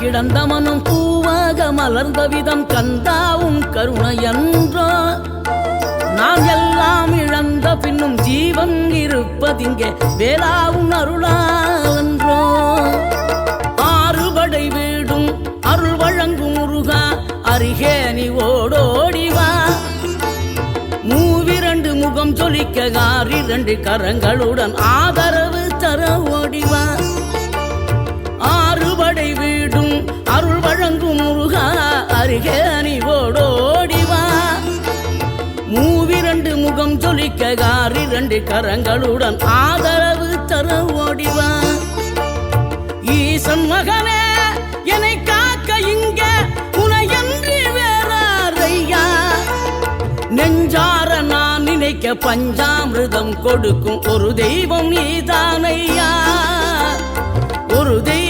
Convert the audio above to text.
கிடந்த மனம் பூவாக மலர்ந்த விதம் கந்தாவும் கருணையன்றோ நான் எல்லாம் இழந்த பின்னும் ஜீவன் இருப்பதிங்கே வேளாவும் அருளாவென்றோ ஆறுபடை வீடும் அருள் வழங்கும் முருகா அருகே நீ ஓடோடிவா மூவிரண்டு முகம் சொலிக்க ஆறிரண்டு கரங்களுடன் ஆதரவு தர ஓடிவா ஆறுபடை வீடும் அருள் வழங்கும் முருகா அருகே நீ ஓடோடிவா மூவிரண்டு முகம் சொலிக்க ஆறிரண்டு கரங்களுடன் ஆதரவு தர ஓடிவா ஈசன் மகனே என்னை காக்க இங்க உனையன்றி வேறாரையா நெஞ்சார நான் நினைக்க பஞ்சாமிர்தம் கொடுக்கும் ஒரு தெய்வம் நீதானையா ஒரு தெய்வம்